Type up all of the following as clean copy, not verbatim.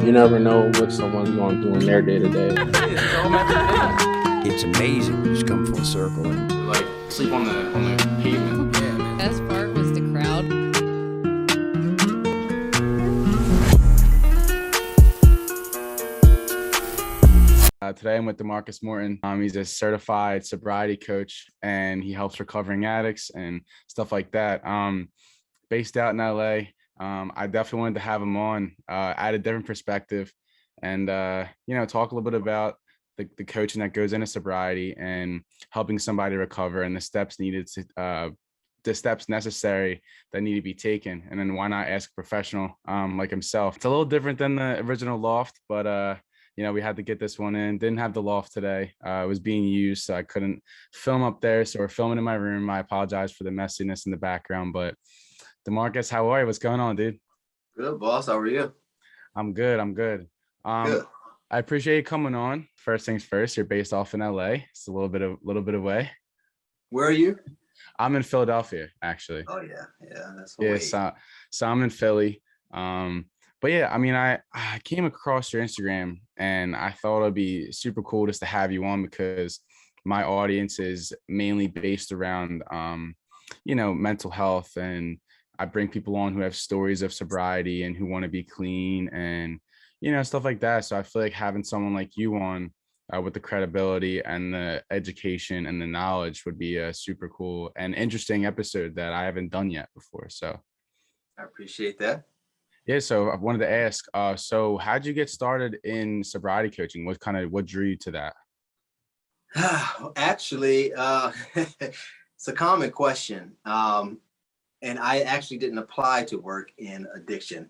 You never know what someone's going through in their day to day. It's all meant to It's amazing when you just come full circle. Like sleep on the pavement. Yeah, man. Best part was the crowd. Today I'm with DaMarcus Morton. He's a certified sobriety coach, and he helps recovering addicts and stuff like that. Based out in LA. I definitely wanted to have him on, add a different perspective, and talk a little bit about the coaching that goes into sobriety and helping somebody recover and the steps necessary that need to be taken. And then why not ask a professional like himself? It's a little different than the original LOFT, but we had to get this one in. Didn't have the LOFT today. It was being used, so I couldn't film up there. So we're filming in my room. I apologize for the messiness in the background, but DaMarcus, how are you? What's going on, dude? Good, boss. How are you? I'm good. Good. I appreciate you coming on. First things first, you're based off in LA. It's a little bit away. Where are you? I'm in Philadelphia, actually. Oh yeah, that's Yeah, way. so I'm in Philly. But yeah, I mean, I came across your Instagram and I thought it'd be super cool just to have you on because my audience is mainly based around mental health, and I bring people on who have stories of sobriety and who want to be clean and stuff like that. So I feel like having someone like you on with the credibility and the education and the knowledge would be a super cool and interesting episode that I haven't done yet before. So I appreciate that. yeah, so I wanted to ask, so how'd you get started in sobriety coaching? What drew you to that? Actually, it's a common question. And I actually didn't apply to work in addiction.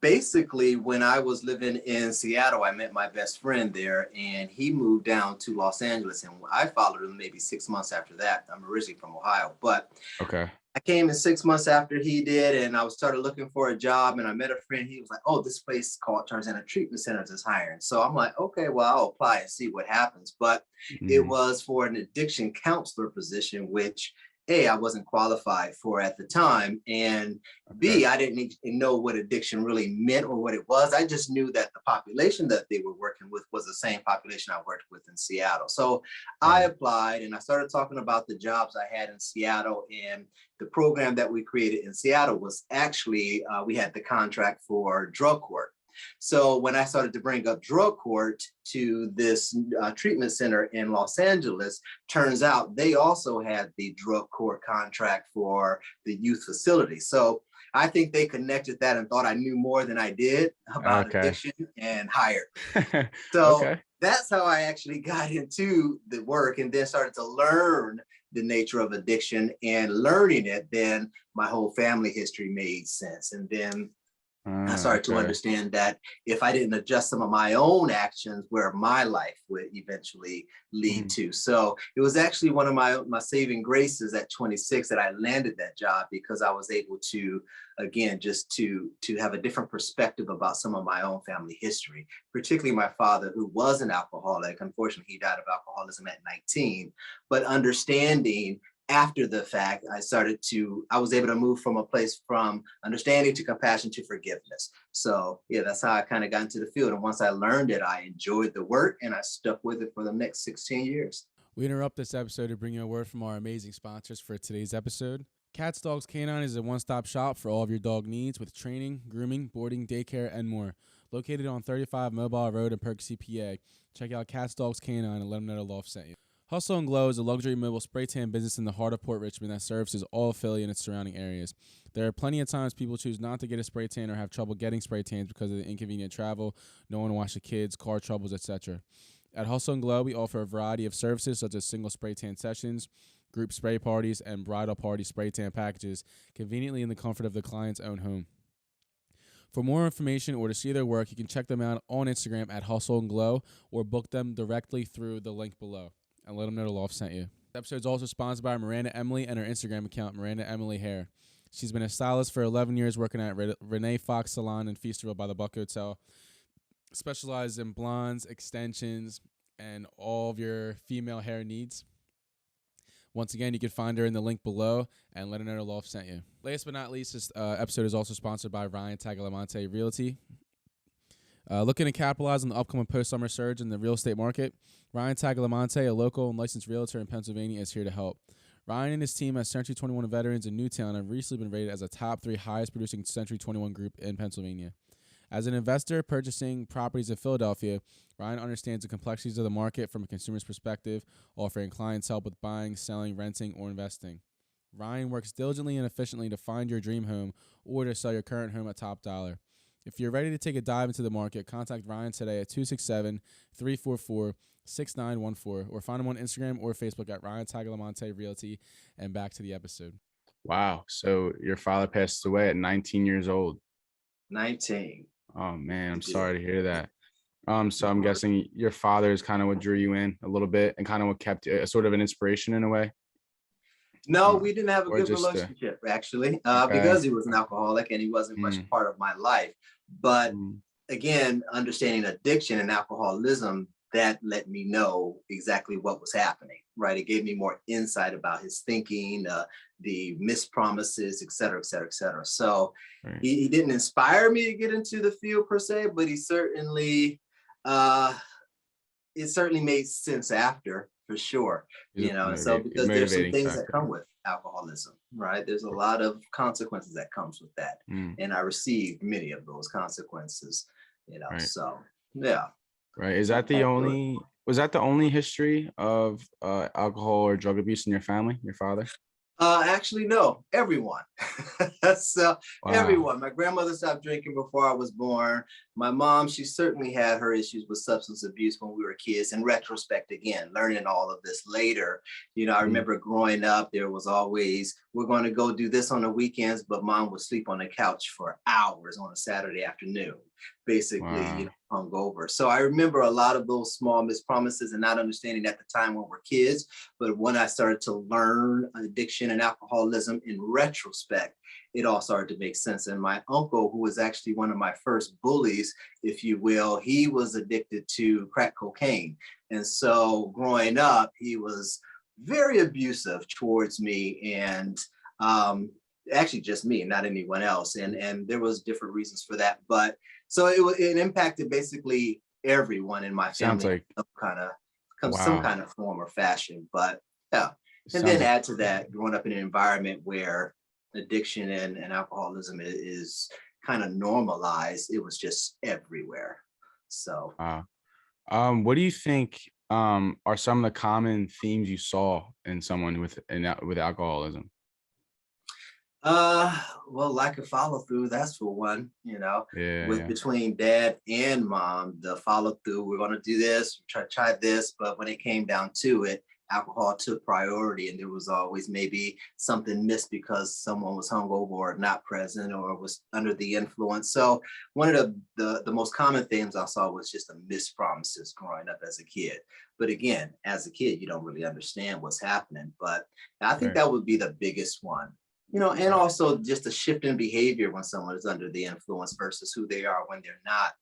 Basically, when I was living in Seattle, I met my best friend there, and he moved down to Los Angeles, and I followed him maybe 6 months after that. I'm originally from Ohio, but Okay. I came in 6 months after he did, and I started looking for a job, and I met a friend. He was like, oh, this place called Tarzana Treatment Centers is hiring. So I'm like, okay, well, I'll apply and see what happens. But it was for an addiction counselor position, which A, I wasn't qualified for at the time, and B, I didn't even know what addiction really meant or what it was. I just knew that the population that they were working with was the same population I worked with in Seattle. So I applied and I started talking about the jobs I had in Seattle, and the program that we created in Seattle was actually, we had the contract for drug court. So when I started to bring up drug court to this treatment center in Los Angeles, turns out they also had the drug court contract for the youth facility. So I think they connected that and thought I knew more than I did about addiction and hired. So that's how I actually got into the work, and then started to learn the nature of addiction, and learning it, then my whole family history made sense. And then I started to understand that if I didn't adjust some of my own actions, where my life would eventually lead to. So it was actually one of my saving graces at 26 that I landed that job, because I was able to, again, just to have a different perspective about some of my own family history, particularly my father, who was an alcoholic. Unfortunately, he died of alcoholism at 19, but understanding after the fact, I was able to move from a place from understanding to compassion to forgiveness. So yeah, that's how I kind of got into the field. And once I learned it, I enjoyed the work, and I stuck with it for the next 16 years. We interrupt this episode to bring you a word from our amazing sponsors for today's episode. Cats Dogs Canine is a one-stop shop for all of your dog needs, with training, grooming, boarding, daycare, and more. Located on 35 Mobile Road in Poughkeepsie, PA. Check out Cats Dogs Canine and let them know the LOFT sent you. Hustle and Glow is a luxury mobile spray tan business in the heart of Port Richmond that services all of Philly and its surrounding areas. There are plenty of times people choose not to get a spray tan or have trouble getting spray tans because of the inconvenient travel, no one to watch the kids, car troubles, etc. At Hustle and Glow, we offer a variety of services such as single spray tan sessions, group spray parties, and bridal party spray tan packages, conveniently in the comfort of the client's own home. For more information or to see their work, you can check them out on Instagram at Hustle and Glow, or book them directly through the link below, and let them know the LOFT sent you. The episode is also sponsored by Miranda Emily and her Instagram account, Miranda Emily Hair. She's been a stylist for 11 years, working at Renee Fox Salon in Feasterville by the Buck Hotel. Specializes in blondes, extensions, and all of your female hair needs. Once again, you can find her in the link below and let her know the LOFT sent you. Last but not least, this episode is also sponsored by Ryan Tagalamonte Realty. Looking to capitalize on the upcoming post-summer surge in the real estate market, Ryan Tagalamonte, a local and licensed realtor in Pennsylvania, is here to help. Ryan and his team as Century 21 veterans in Newtown have recently been rated as a top 3 highest producing Century 21 group in Pennsylvania. As an investor purchasing properties in Philadelphia, Ryan understands the complexities of the market from a consumer's perspective, offering clients help with buying, selling, renting, or investing. Ryan works diligently and efficiently to find your dream home or to sell your current home at top dollar. If you're ready to take a dive into the market, contact Ryan today at 267-344-6914 or find him on Instagram or Facebook at Ryan Tagalamonte Realty. And back to the episode. Wow. So your father passed away at 19 years old. 19. Oh man, I'm sorry to hear that. So I'm guessing your father is kind of what drew you in a little bit and kind of what kept sort of an inspiration in a way. No, we didn't have a Or good just, relationship actually, okay. because he was an alcoholic and he wasn't much part of my life. But again, understanding addiction and alcoholism, that let me know exactly what was happening, right? It gave me more insight about his thinking, the mispromises, et cetera, et cetera, et cetera. So he didn't inspire me to get into the field per se, but he certainly, it certainly made sense after, for sure. You know, so because there's some things that come with alcoholism, right? There's a lot of consequences that comes with that. And I received many of those consequences, you know, so yeah. Right. Is that was that the only history of alcohol or drug abuse in your family, your father? Actually, no, everyone. So everyone. My grandmother stopped drinking before I was born. My mom, she certainly had her issues with substance abuse when we were kids. In retrospect, again, learning all of this later, you know, I remember growing up, there was always, we're going to go do this on the weekends, but mom would sleep on the couch for hours on a Saturday afternoon, basically, you know, hungover. So I remember a lot of those small mispromises and not understanding at the time when we're kids. But when I started to learn addiction and alcoholism in retrospect, it all started to make sense. And my uncle, who was actually one of my first bullies, if you will, he was addicted to crack cocaine. And so growing up, he was very abusive towards me and actually just me, not anyone else. And there was different reasons for that. But so it impacted basically everyone in my family, some kind of form or fashion. But yeah, and then add to that, growing up in an environment where addiction and alcoholism is kind of normalized, it was just everywhere. So, what do you think are some of the common themes you saw in someone with alcoholism? Well, lack of follow through, that's for one, you know, between dad and mom, the follow through, we're going to do this, try this. But when it came down to it, alcohol took priority, and there was always maybe something missed because someone was hungover or not present or was under the influence. So one of the most common themes I saw was just the mispromises growing up as a kid. But again, as a kid, you don't really understand what's happening. But I think that would be the biggest one. You know, and also just a shift in behavior when someone is under the influence versus who they are when they're not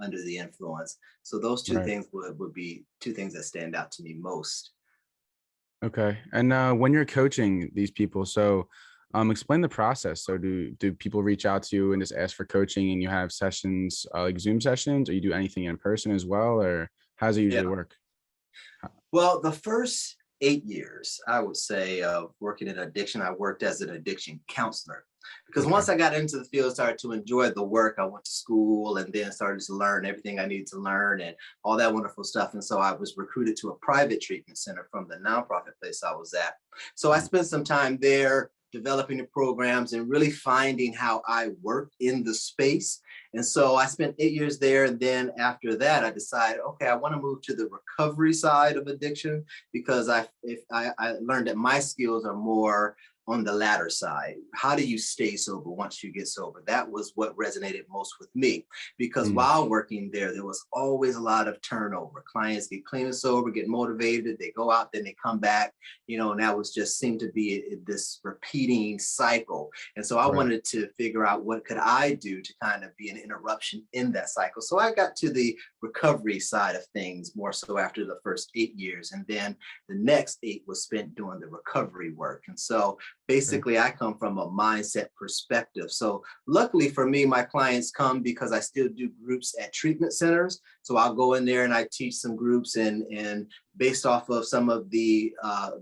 under the influence. So those two things would be two things that stand out to me most. Okay. And when you're coaching these people, so explain the process. So do people reach out to you and just ask for coaching, and you have sessions like Zoom sessions, or you do anything in person as well, or how does it usually work? Well, the first 8 years, I would say, of working in addiction, I worked as an addiction counselor. Because once I got into the field, started to enjoy the work, I went to school and then started to learn everything I needed to learn and all that wonderful stuff. And so I was recruited to a private treatment center from the nonprofit place I was at. So I spent some time there developing the programs and really finding how I worked in the space. And so I spent 8 years there. And then after that, I decided, okay, I want to move to the recovery side of addiction, because I learned that my skills are more on the latter side. How do you stay sober once you get sober? That was what resonated most with me, because while working there, there was always a lot of turnover. Clients get clean and sober, get motivated, they go out, then they come back, you know, and that was just seemed to be this repeating cycle. And so I wanted to figure out what could I do to kind of be an interruption in that cycle. So I got to the recovery side of things more so after the first 8 years. And then the next 8 was spent doing the recovery work. And so Basically, I come from a mindset perspective. So luckily for me, my clients come because I still do groups at treatment centers. So I'll go in there and I teach some groups, and based off of some of the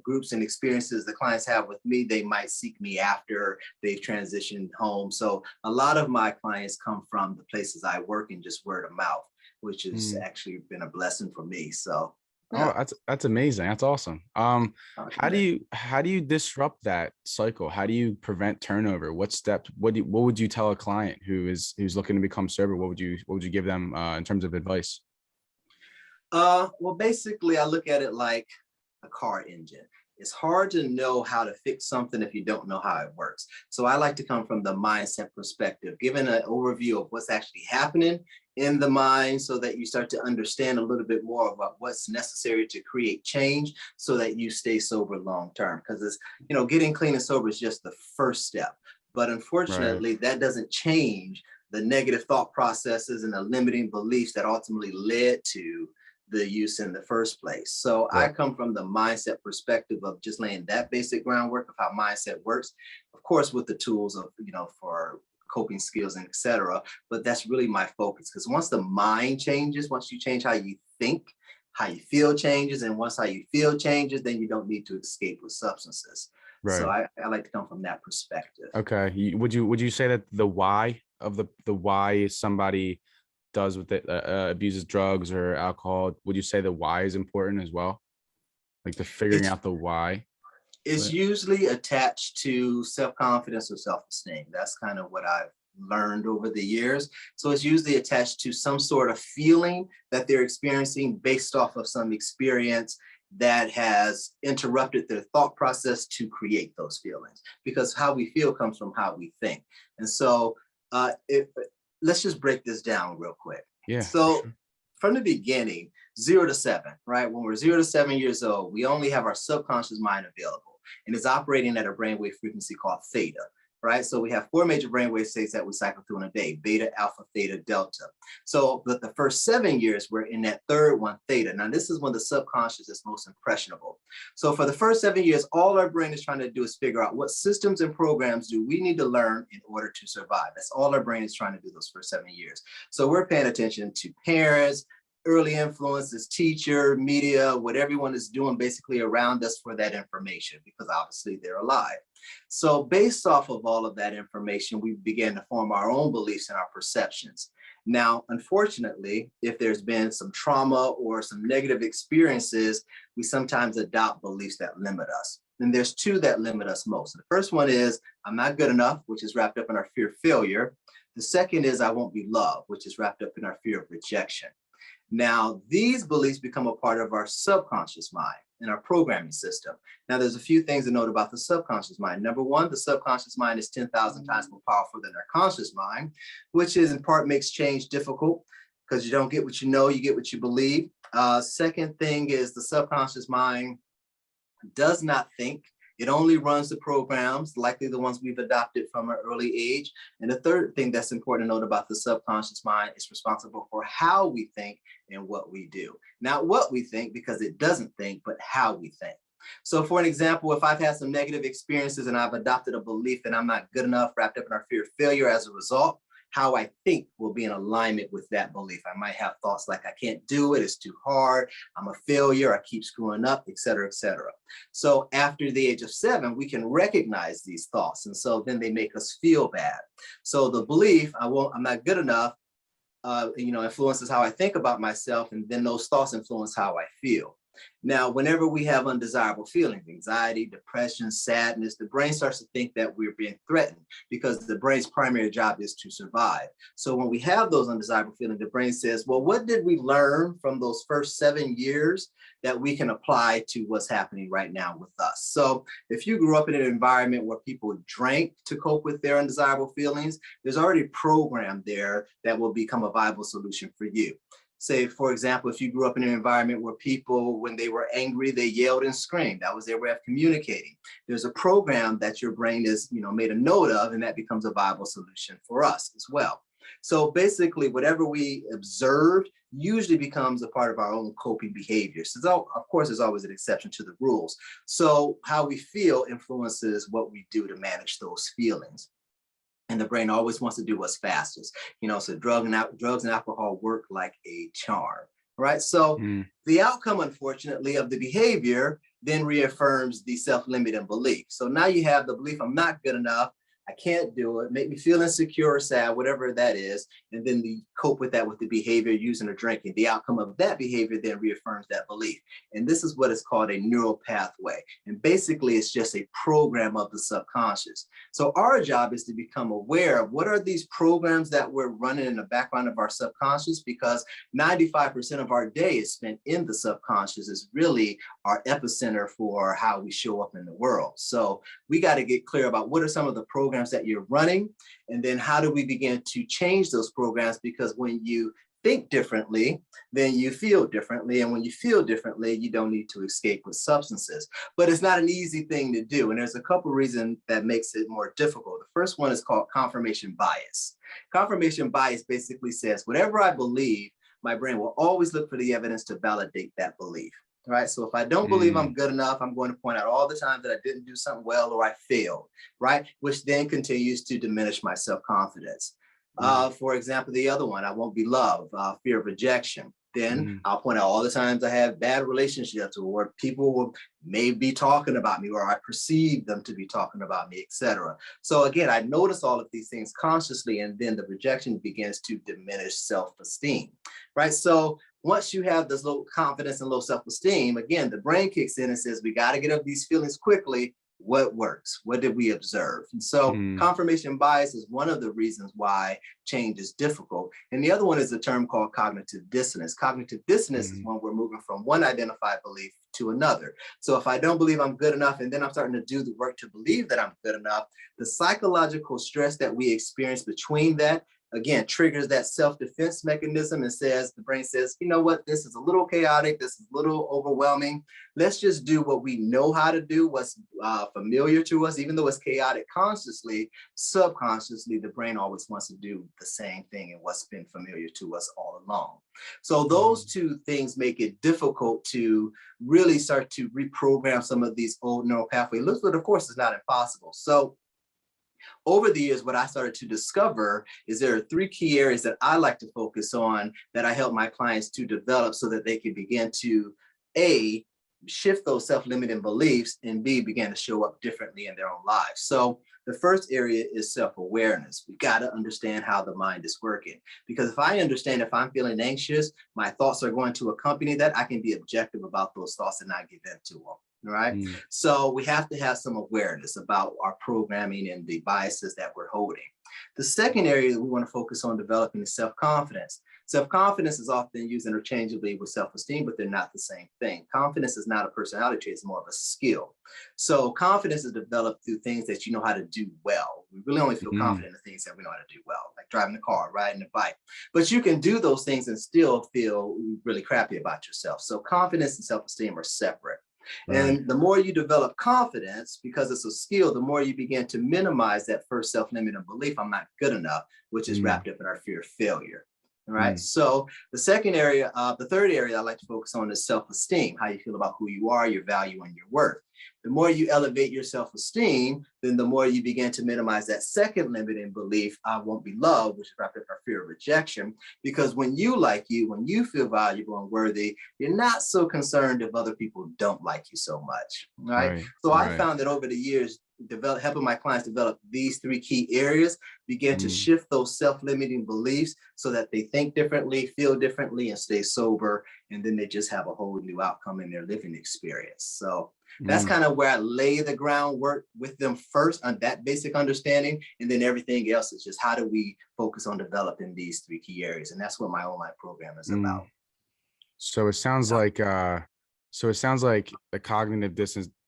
groups and experiences the clients have with me, they might seek me after they've transitioned home. So a lot of my clients come from the places I work and just word of mouth, which has actually been a blessing for me. So yeah. Oh, that's amazing. That's awesome. How do you disrupt that cycle? How do you prevent turnover? What steps? What would you tell a client who's looking to become sober? What would you give them in terms of advice? Well, basically, I look at it like a car engine. It's hard to know how to fix something if you don't know how it works. So I like to come from the mindset perspective, giving an overview of what's actually happening in the mind so that you start to understand a little bit more about what's necessary to create change so that you stay sober long term. Because it's, getting clean and sober is just the first step. But unfortunately, that doesn't change the negative thought processes and the limiting beliefs that ultimately led to the use in the first place. So I come from the mindset perspective of just laying that basic groundwork of how mindset works, of course, with the tools of, for coping skills and etc. But that's really my focus, because once the mind changes, once you change how you think, how you feel changes, and once how you feel changes, then you don't need to escape with substances. Right. So I like to come from that perspective. Okay. Would you say that the why of the why somebody does with it, abuses drugs or alcohol, would you say the why is important as well? Like the figuring out the why? It's usually attached to self-confidence or self-esteem. That's kind of what I've learned over the years. So it's usually attached to some sort of feeling that they're experiencing based off of some experience that has interrupted their thought process to create those feelings, because how we feel comes from how we think. And so let's just break this down real quick. Yeah. So from the beginning, 0 to 7, right? When we're 0 to 7 years old, we only have our subconscious mind available, and it's operating at a brainwave frequency called theta, right? So we have 4 major brainwave states that we cycle through in a day: beta, alpha, theta, delta. So but the first 7 years, we're in that third one, theta. Now, this is when the subconscious is most impressionable. So for the first 7 years, all our brain is trying to do is figure out what systems and programs do we need to learn in order to survive. That's all our brain is trying to do those first 7 years. So we're paying attention to parents, early influences, teacher, media, what everyone is doing basically around us for that information, because obviously they're alive. So based off of all of that information, we began to form our own beliefs and our perceptions. Now, unfortunately, if there's been some trauma or some negative experiences, we sometimes adopt beliefs that limit us. And there's 2 that limit us most. The first one is, I'm not good enough, which is wrapped up in our fear of failure. The second is, I won't be loved, which is wrapped up in our fear of rejection. Now, these beliefs become a part of our subconscious mind and our programming system. Now, there's a few things to note about the subconscious mind. Number one, the subconscious mind is 10,000 times more powerful than our conscious mind, which is in part makes change difficult, because you don't get what you know, you get what you believe. Second thing is the subconscious mind does not think. It only runs the programs, likely the ones we've adopted from an early age. And the third thing that's important to note about the subconscious mind is responsible for how we think and what we do. Not what we think, because it doesn't think, but how we think. So for an example, if I've had some negative experiences and I've adopted a belief that I'm not good enough, wrapped up in our fear of failure as a result, how I think will be in alignment with that belief. I might have thoughts like, I can't do it, it's too hard, I'm a failure, I keep screwing up, et cetera, et cetera. So after the age of 7, we can recognize these thoughts. And so then they make us feel bad. So the belief, I'm not good enough, influences how I think about myself. And then those thoughts influence how I feel. Now, whenever we have undesirable feelings, anxiety, depression, sadness, the brain starts to think that we're being threatened, because the brain's primary job is to survive. So when we have those undesirable feelings, the brain says, well, what did we learn from those first 7 years that we can apply to what's happening right now with us? So if you grew up in an environment where people drank to cope with their undesirable feelings, there's already a program there that will become a viable solution for you. Say, for example, if you grew up in an environment where people, when they were angry, they yelled and screamed, that was their way of communicating. There's a program that your brain is, made a note of, and that becomes a viable solution for us as well. So basically, whatever we observed usually becomes a part of our own coping behavior. So of course, there's always an exception to the rules. So how we feel influences what we do to manage those feelings. And the brain always wants to do what's fastest. So drugs and alcohol work like a charm, right? So the outcome, unfortunately, of the behavior then reaffirms the self-limiting belief. So now you have the belief, I'm not good enough, I can't do it, make me feel insecure or sad, whatever that is. And then we cope with that with the behavior, using or drinking. The outcome of that behavior then reaffirms that belief. And this is what is called a neural pathway. And basically, it's just a program of the subconscious. So our job is to become aware of what are these programs that we're running in the background of our subconscious, because 95% of our day is spent in the subconscious, is really our epicenter for how we show up in the world. So we got to get clear about what are some of the programs that you're running, and then how do we begin to change those programs? Because when you think differently, then you feel differently. And when you feel differently, you don't need to escape with substances. But it's not an easy thing to do. And there's a couple of reasons that makes it more difficult. The first one is called confirmation bias. Confirmation bias basically says, whatever I believe, my brain will always look for the evidence to validate that belief. Right. So if I don't believe I'm good enough, I'm going to point out all the time that I didn't do something well or I failed. Right. Which then continues to diminish my self-confidence. For example, the other one, I won't be loved, fear of rejection. Then I'll point out all the times I have bad relationships, or people will maybe be talking about me, or I perceive them to be talking about me, etc. So again, I notice all of these things consciously, and then the rejection begins to diminish self-esteem. Right. So once you have this low confidence and low self-esteem, again, the brain kicks in and says, we got to get over these feelings quickly. What works? What did we observe? And so confirmation bias is one of the reasons why change is difficult. And the other one is a term called cognitive dissonance. Cognitive dissonance is when we're moving from one identified belief to another. So if I don't believe I'm good enough, and then I'm starting to do the work to believe that I'm good enough, the psychological stress that we experience between that, again, triggers that self-defense mechanism and says, the brain says, you know what, this is a little chaotic, this is a little overwhelming. Let's just do what we know how to do, what's familiar to us, even though it's chaotic consciously, subconsciously, the brain always wants to do the same thing and what's been familiar to us all along. So those two things make it difficult to really start to reprogram some of these old neural pathways, but of course, it's not impossible. So over the years, what I started to discover is there are three key areas that I like to focus on that I help my clients to develop so that they can begin to, A, shift those self-limiting beliefs, and B, begin to show up differently in their own lives. So the first area is self-awareness. We got to understand how the mind is working. Because if I understand if I'm feeling anxious, my thoughts are going to accompany that, I can be objective about those thoughts and not give in to them. Right. So we have to have some awareness about our programming and the biases that we're holding. The second area that we want to focus on developing is self-confidence. Self-confidence is often used interchangeably with self-esteem, but they're not the same thing. Confidence is not a personality trait, it's more of a skill. So confidence is developed through things that you know how to do well. We really only feel confident in the things that we know how to do well, like driving a car, riding a bike. But you can do those things and still feel really crappy about yourself. So confidence and self-esteem are separate. Right. And the more you develop confidence, because it's a skill, the more you begin to minimize that first self-limiting belief, I'm not good enough, which is wrapped up in our fear of failure. All right. So the third area I like to focus on is self-esteem, how you feel about who you are, your value, and your worth. The more you elevate your self-esteem, then the more you begin to minimize that second limiting belief, I won't be loved, which is wrapped up in our fear of rejection. Because when you like you, when you feel valuable and worthy, you're not so concerned if other people don't like you so much. Right. So I found that over the years, helping my clients develop these three key areas, begin to shift those self-limiting beliefs so that they think differently, feel differently, and stay sober. And then they just have a whole new outcome in their living experience. So that's kind of where I lay the groundwork with them first on that basic understanding. And then everything else is just how do we focus on developing these three key areas? And that's what my online program is about. So it sounds like the cognitive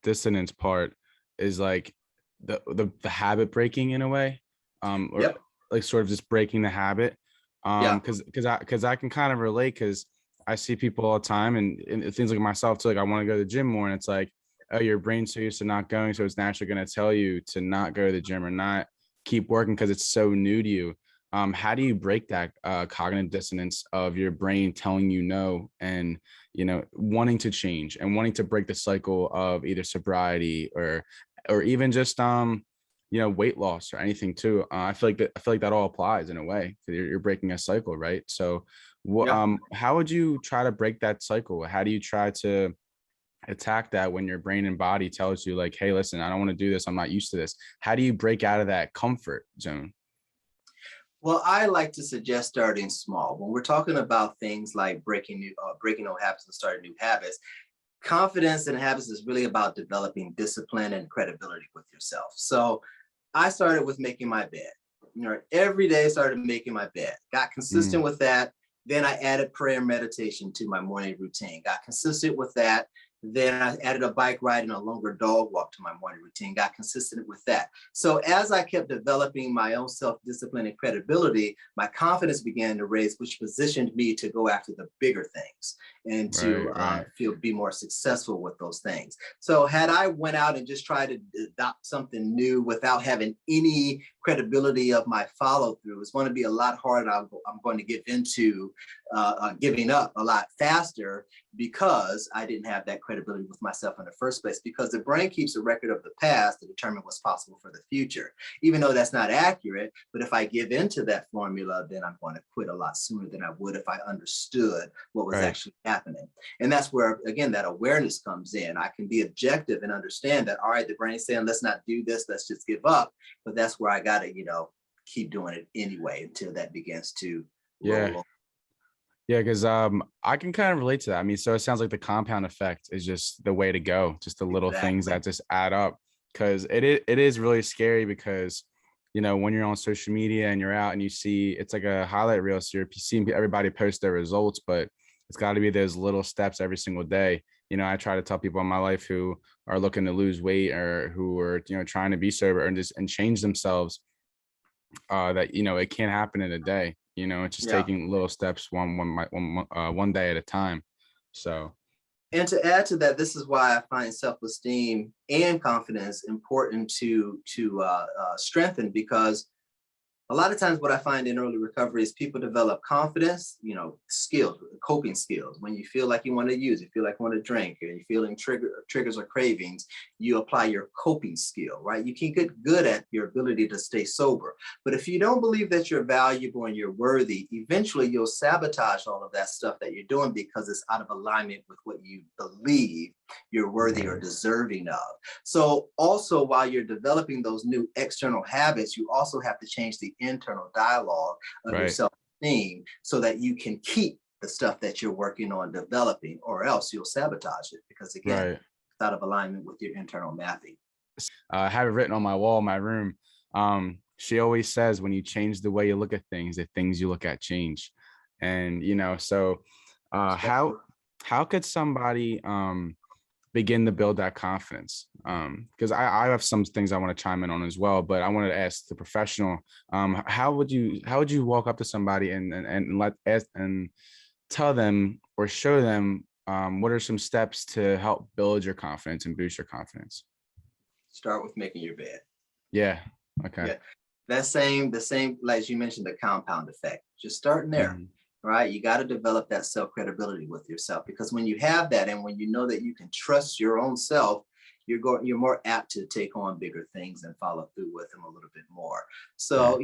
dissonance part is like the habit breaking in a way, or like sort of just breaking the habit. Because I can kind of relate, because I see people all the time and things like myself too. Like I want to go to the gym more, and it's like, oh, your brain's so used to not going, so it's naturally going to tell you to not go to the gym or not keep working because it's so new to you. how do you break that cognitive dissonance of your brain telling you no, and wanting to change and wanting to break the cycle of either sobriety or even just weight loss or anything too? I feel like that all applies in a way. You're breaking a cycle, right? So how would you try to break that cycle? How do you try to attack that when your brain and body tells you like, hey, listen, I don't want to do this, I'm not used to this? How do you break out of that comfort zone? Well, I like to suggest starting small. When we're talking about things like breaking old habits and starting new habits, confidence in habits is really about developing discipline and credibility with yourself. So I started with making my bed. Every day I started making my bed, got consistent with that. Then I added prayer and meditation to my morning routine, got consistent with that. Then I added a bike ride and a longer dog walk to my morning routine, got consistent with that. So as I kept developing my own self-discipline and credibility, my confidence began to raise, which positioned me to go after the bigger things and to be more successful with those things. So had I went out and just tried to adopt something new without having any credibility of my follow through, it's going to be a lot harder. I'm going to get into giving up a lot faster because I didn't have that credibility with myself in the first place, because the brain keeps a record of the past to determine what's possible for the future, even though that's not accurate. But if I give into that formula, then I'm going to quit a lot sooner than I would if I understood what was actually happening. And that's where, again, that awareness comes in. I can be objective and understand that, all right, the brain's saying, let's not do this, let's just give up. But that's where I got to, keep doing it anyway until that begins to roll. Yeah, because I can kind of relate to that. I mean, so it sounds like the compound effect is just the way to go, just the little things that just add up. Because it is really scary because, when you're on social media and you're out and you see, it's like a highlight reel. So you're seeing everybody post their results, but it's got to be those little steps every single day. I try to tell people in my life who are looking to lose weight or who are, trying to be sober and change themselves, that, it can't happen in a day. It's just taking little steps one day at a time. So, and to add to that, this is why I find self-esteem and confidence important to strengthen, because a lot of times what I find in early recovery is people develop confidence, skills, coping skills. When you feel like you want to use, you feel like you want to drink, or you're feeling triggers or cravings, you apply your coping skill, right? You can get good at your ability to stay sober. But if you don't believe that you're valuable and you're worthy, eventually you'll sabotage all of that stuff that you're doing because it's out of alignment with what you believe you're worthy or deserving of. So also, while you're developing those new external habits, you also have to change the internal dialogue of your self-esteem so that you can keep the stuff that you're working on developing, or else you'll sabotage it because, again, it's out of alignment with your internal mapping. I have it written on my wall in my room. She always says, when you change the way you look at things, the things you look at change. And, so how could somebody begin to build that confidence? Because I have some things I want to chime in on as well, but I wanted to ask the professional, how would you walk up to somebody and tell them or show them what are some steps to help build your confidence and boost your confidence? Start with making your bed. Yeah. Okay. Yeah. The same, like as you mentioned, the compound effect. Just starting there. Right? You got to develop that self-credibility with yourself, because when you have that, and when you know that you can trust your own self, you're more apt to take on bigger things and follow through with them a little bit more. So,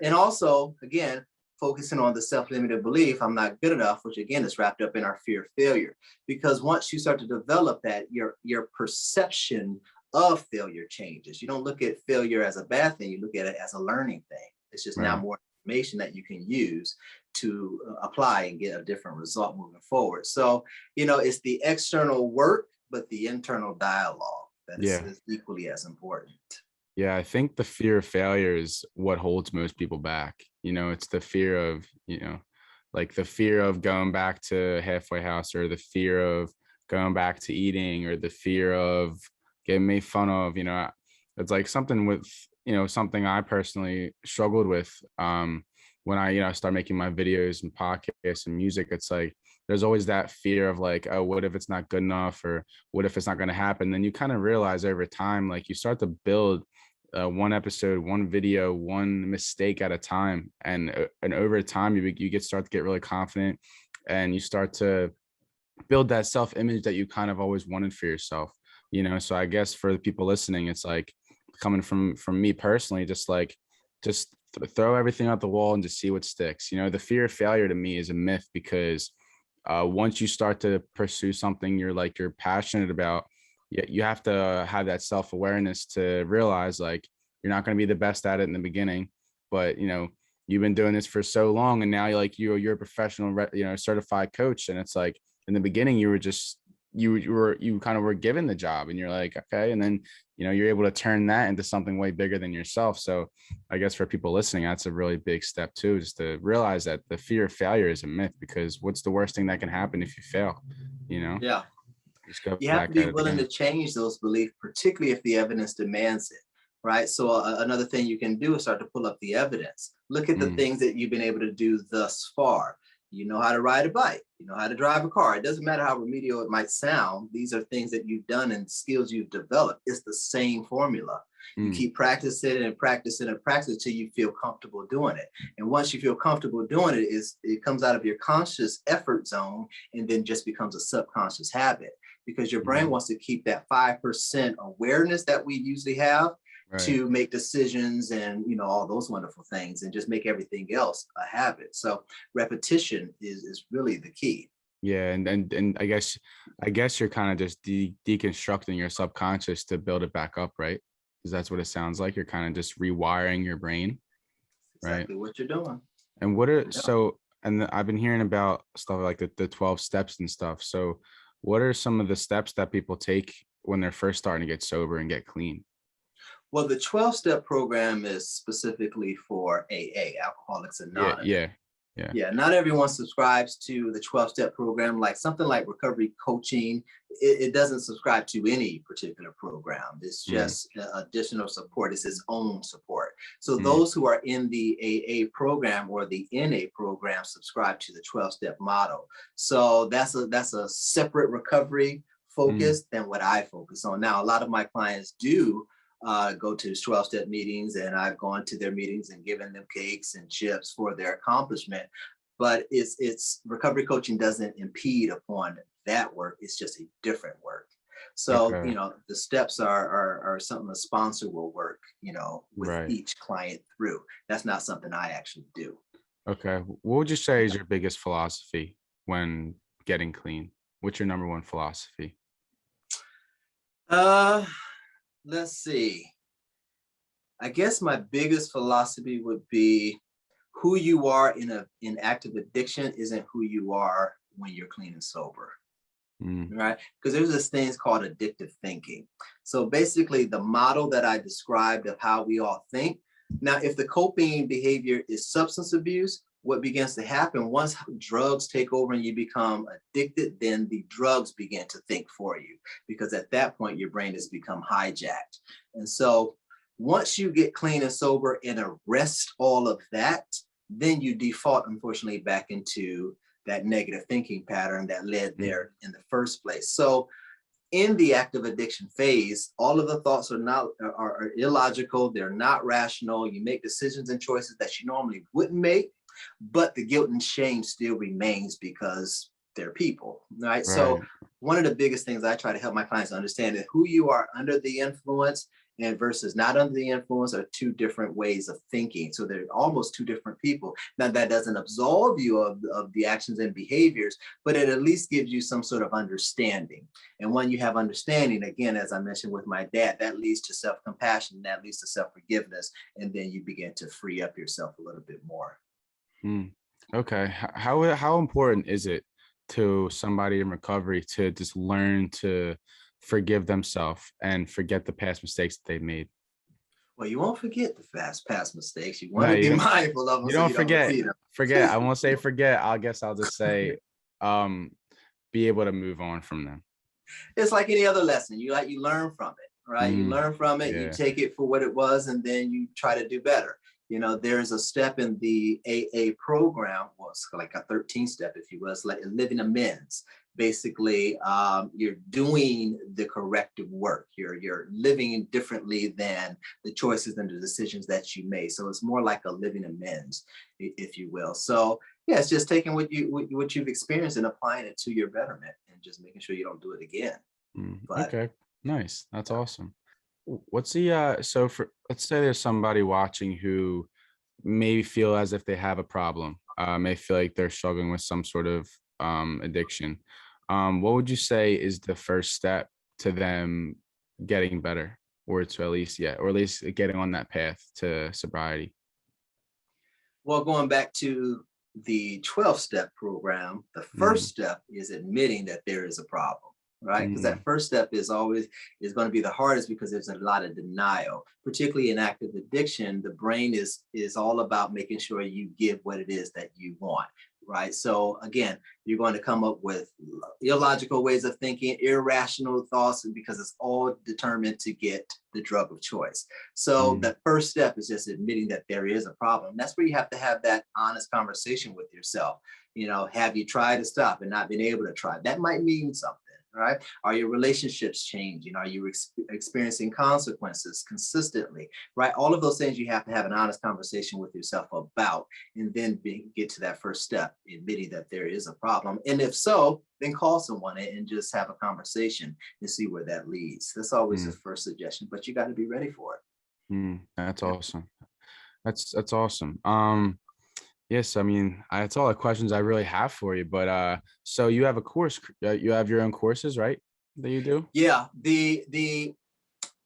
and also, again, focusing on the self-limited belief, I'm not good enough, which again is wrapped up in our fear of failure. Because once you start to develop that, your perception of failure changes. You don't look at failure as a bad thing, you look at it as a learning thing. It's just now more information that you can use to apply and get a different result moving forward. So, it's the external work, but the internal dialogue that is equally as important. Yeah, I think the fear of failure is what holds most people back. It's the fear of, like the fear of going back to halfway house, or the fear of going back to eating, or the fear of getting made fun of. It's like something with, something I personally struggled with when I start making my videos and podcasts and music. It's like there's always that fear of like, oh, what if it's not good enough, or what if it's not going to happen? Then you kind of realize over time, like you start to build one episode, one video, one mistake at a time, and over time you start to get really confident, and you start to build that self-image that you kind of always wanted for yourself, you know. So I guess for the people listening, it's like coming from me personally, just throw everything out the wall and just see what sticks. You know, the fear of failure to me is a myth, because once you start to pursue something you're passionate about, you have to have that self-awareness to realize like you're not going to be the best at it in the beginning, but you know, you've been doing this for so long, and now you're a professional, certified coach, and it's like in the beginning you were just you kind of were given the job, and you're like, okay, and then you know, you're able to turn that into something way bigger than yourself. So I guess for people listening, that's a really big step too, just to realize that the fear of failure is a myth, because what's the worst thing that can happen if you fail, you know? Yeah. Just go You have back to be at it willing again. to change those beliefs, particularly if the evidence demands it, right? So another thing you can do is start to pull up the evidence. Look at the things that you've been able to do thus far. You know how to ride a bike, you know how to drive a car. It doesn't matter how remedial it might sound. These are things that you've done and skills you've developed. It's the same formula. You keep practicing and practicing and practicing until you feel comfortable doing it. And once you feel comfortable doing it, it comes out of your conscious effort zone and then just becomes a subconscious habit, because your brain wants to keep that 5% awareness that we usually have to make decisions and, you know, all those wonderful things, and just make everything else a habit. So repetition is really the key. Yeah, and I guess you're kind of just deconstructing your subconscious to build it back up, right? Because that's what it sounds like. You're kind of just rewiring your brain, right? Exactly what you're doing. And I've been hearing about stuff like the 12 steps and stuff. So what are some of the steps that people take when they're first starting to get sober and get clean? Well, the 12-step program is specifically for AA, Alcoholics Anonymous. Yeah, not everyone subscribes to the 12-step program. Like something like recovery coaching, it doesn't subscribe to any particular program. It's just additional support. It's its own support. So those who are in the AA program or the NA program subscribe to the 12-step model. So that's a separate recovery focus than what I focus on. Now, a lot of my clients do go to 12-step meetings, and I've gone to their meetings and given them cakes and chips for their accomplishment. But it's recovery coaching doesn't impede upon that work. It's just a different work. So, you know, the steps are something a sponsor will work, you know, with each client through. That's not something I actually do. Okay. What would you say is your biggest philosophy when getting clean? What's your number one philosophy? Let's see. I guess my biggest philosophy would be who you are in active addiction isn't who you are when you're clean and sober. Right? Because there's this thing called addictive thinking. So basically the model that I described of how we all think. Now, if the coping behavior is substance abuse, what begins to happen once drugs take over and you become addicted, then the drugs begin to think for you, because at that point your brain has become hijacked. And so once you get clean and sober and arrest all of that, then you default, unfortunately, back into that negative thinking pattern that led there in the first place. So in the active addiction phase, all of the thoughts are illogical. They're not rational. You make decisions and choices that you normally wouldn't make, but the guilt and shame still remains because they're people, right? So one of the biggest things I try to help my clients understand is who you are under the influence and versus not under the influence are two different ways of thinking. So they're almost two different people. Now that doesn't absolve you of the actions and behaviors, but it at least gives you some sort of understanding. And when you have understanding, again, as I mentioned with my dad, that leads to self-compassion, that leads to self-forgiveness, and then you begin to free up yourself a little bit more. Okay. How important is it to somebody in recovery to just learn to forgive themselves and forget the past mistakes that they've made? Well, you won't forget the past mistakes. You want to be mindful of them. You don't forget. I won't say forget. I guess I'll just say be able to move on from them. It's like any other lesson. You learn from it, right? You learn from it, you take it for what it was, and then you try to do better. You know, there's a step in the AA program, well, it's like a 13 step, if you will, it's like living amends. basically you're doing the corrective work. You're living differently than the choices and the decisions that you made. So it's more like a living amends, if you will. So yeah, it's just taking what you've experienced and applying it to your betterment, and just making sure you don't do it again. But Okay, nice. That's awesome. What's the so for, let's say there's somebody watching who may feel as if they have a problem, may feel like they're struggling with some sort of addiction. What would you say is the first step to them getting better, or to at least getting on that path to sobriety? well, going back to the 12-step program, the first step is admitting that there is a problem, right? Because that first step is going to be the hardest, because there's a lot of denial, particularly in active addiction. The brain is all about making sure you give what it is that you want, right? So again, you're going to come up with illogical ways of thinking, irrational thoughts, because it's all determined to get the drug of choice. So the first step is just admitting that there is a problem. That's where you have to have that honest conversation with yourself. Have you tried to stop and not been able to try? That might mean something. Right? Are your relationships changing? Are you experiencing consequences consistently? Right? All of those things you have to have an honest conversation with yourself about, and then get to that first step, admitting that there is a problem. And if so, then call someone and just have a conversation and see where that leads. That's always the first suggestion, but you got to be ready for it. That's awesome. That's awesome. Yes, I mean, that's all the questions I really have for you. But so you have a course, you have your own courses, right? That you do? Yeah, the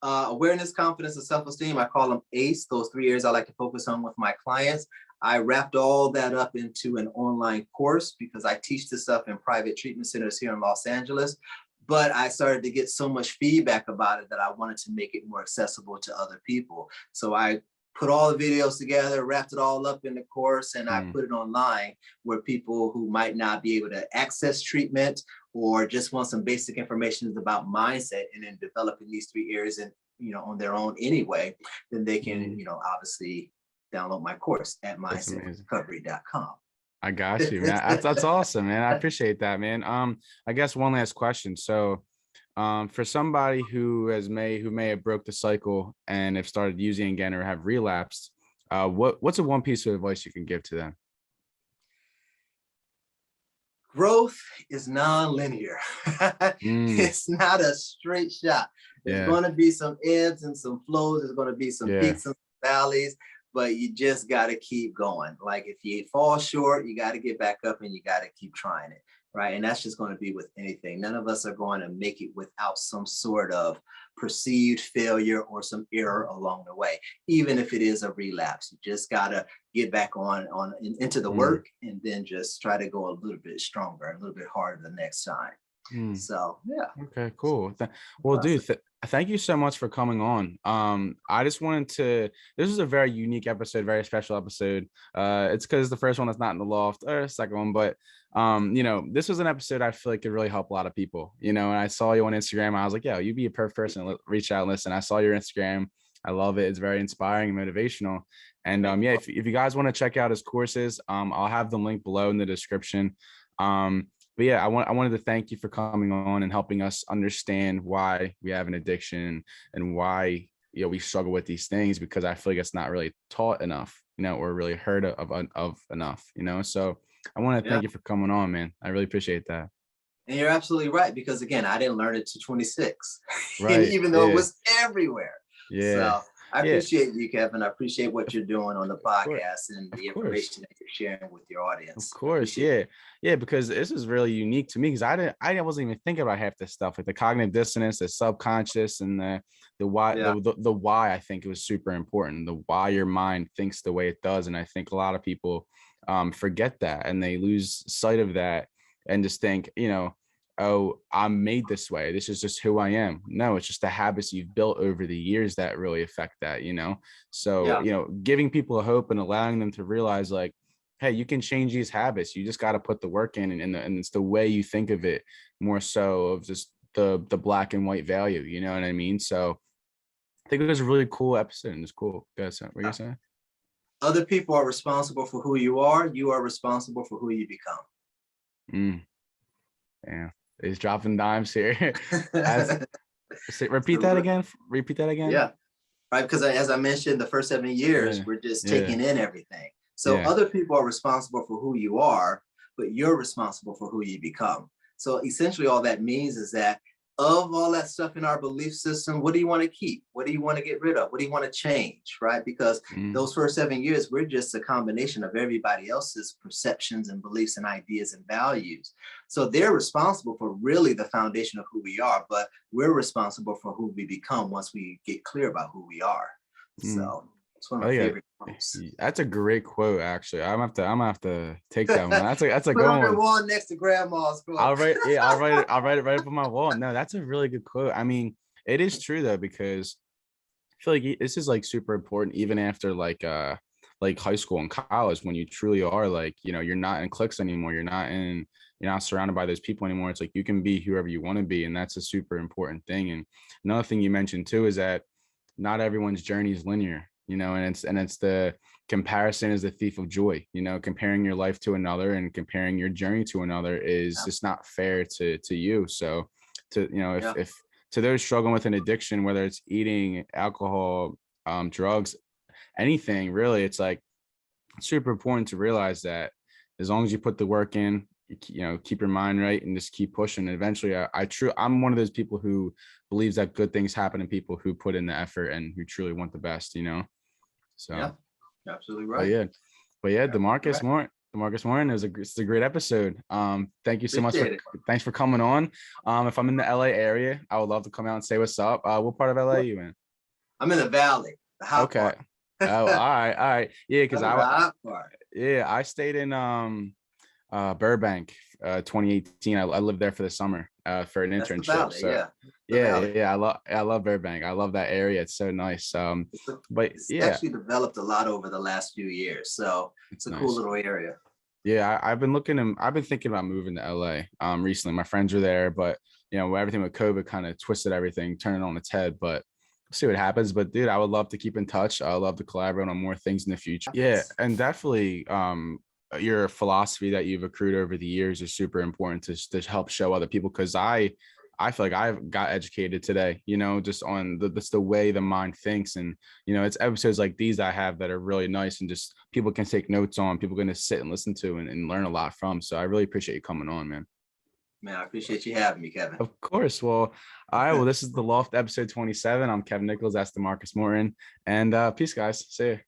awareness, confidence, and self-esteem, I call them ACE. Those 3 areas I like to focus on with my clients. I wrapped all that up into an online course, because I teach this stuff in private treatment centers here in Los Angeles. But I started to get so much feedback about it that I wanted to make it more accessible to other people. So I put all the videos together, wrapped it all up in the course, and I put it online, where people who might not be able to access treatment, or just want some basic information about mindset, and then developing these 3 areas and on their own anyway, then they can obviously download my course at mindsetrecovery.com. I got you, man. That's awesome, man. I appreciate that, man. I guess one last question. So for somebody who may have broke the cycle and have started using again, or have relapsed, what's a one piece of advice you can give to them? Growth is non-linear. It's not a straight shot. There's going to be some ebbs and some flows. There's going to be some peaks and valleys, but you just got to keep going. Like, if you fall short, you got to get back up and you got to keep trying it. Right. And that's just going to be with anything. None of us are going to make it without some sort of perceived failure or some error along the way, even if it is a relapse. You just got to get back into the work, and then just try to go a little bit stronger, a little bit harder the next time. So, yeah. Okay, cool. Well, dude, thank you so much for coming on. I just wanted to, this is a very unique episode, very special episode. It's because the first one is not in the loft, or the second one, but this was an episode I feel like could really help a lot of people, and I saw you on Instagram. I was like, yeah, you'd be a perfect person to reach out and listen. I saw your Instagram. I love it. It's very inspiring and motivational. And if you guys want to check out his courses, I'll have them linked below in the description. But yeah, I wanted to thank you for coming on and helping us understand why we have an addiction, and why we struggle with these things, because I feel like it's not really taught enough, or really heard of enough, So I want to thank you for coming on, man. I really appreciate that. And you're absolutely right, because again, I didn't learn it to 26, right? Even though it was everywhere. Yeah. So I appreciate you, Kevin. I appreciate what you're doing on the podcast and the information that you're sharing with your audience. Of course, yeah, because this is really unique to me, because I wasn't even thinking about half this stuff, like the cognitive dissonance, the subconscious, and the why. The why, I think it was super important. The why your mind thinks the way it does, and I think a lot of people forget that, and they lose sight of that, and just think, oh, I'm made this way. This is just who I am. No, it's just the habits you've built over the years that really affect that, So, giving people a hope and allowing them to realize, like, hey, you can change these habits. You just got to put the work in, and it's the way you think of it, more so of just the black and white value. You know what I mean? So I think it was a really cool episode, and it's cool. Guys, what are you saying? Other people are responsible for who you are. You are responsible for who you become. Yeah, he's dropping dimes here. As repeat that again. Repeat that again. Yeah, right. Because as I mentioned, the first 7 years, we're just taking in everything. So other people are responsible for who you are, but you're responsible for who you become. So essentially all that means is that of all that stuff in our belief system, what do you want to keep? What do you want to get rid of? What do you want to change, right? Because those first 7 years, we're just a combination of everybody else's perceptions and beliefs and ideas and values. So they're responsible for really the foundation of who we are, but we're responsible for who we become once we get clear about who we are. So it's one of my favorite quotes. That's a great quote, actually. I'm gonna have to take that one. That's a Put good on your one. wall next to grandma's quote. I'll write it right up on my wall. No, that's a really good quote. I mean, it is true though, because I feel like this is like super important even after like high school and college, when you truly are like, you know, you're not in cliques anymore. You're not surrounded by those people anymore. It's like you can be whoever you want to be, and that's a super important thing. And another thing you mentioned too is that not everyone's journey is linear, you know, and it's the comparison is the thief of joy. You know, comparing your life to another and comparing your journey to another is just not fair to you. So if to those struggling with an addiction, whether it's eating, alcohol, drugs, anything really, it's like super important to realize that as long as you put the work in, you know, keep your mind right and just keep pushing. And eventually I'm one of those people who believes that good things happen to people who put in the effort and who truly want the best, you know? So yeah, absolutely right. But yeah, DaMarcus Morton it's a great episode. Thank you so much thanks for coming on. If I'm in the LA area, I would love to come out and say what's up. What part of LA are you in? I'm in the Valley, the hot part. Oh, all right. Yeah, because I stayed in Burbank 2018. I lived there for the summer for an internship. Valley, so I love Burbank. I love that area. It's so nice. It's actually developed a lot over the last few years. So it's a cool little area. Yeah, I've been thinking about moving to LA recently. My friends are there, but you know, everything with COVID kind of twisted everything, turned it on its head. But see what happens. But dude, I would love to keep in touch. I would love to collaborate on more things in the future. Yeah, and definitely your philosophy that you've accrued over the years is super important to help show other people, because I feel like I've got educated today, you know, just on the way the mind thinks. And you know, it's episodes like these I have that are really nice and just people can take notes on, people are going to sit and listen to and learn a lot from. So I really appreciate you coming on, man. Man, I appreciate you having me, Kevin. Of course. Well, all right. Well, this is the Loft episode 27. I'm Kevin Nichols. That's DaMarcus Morton. And peace, guys. See you.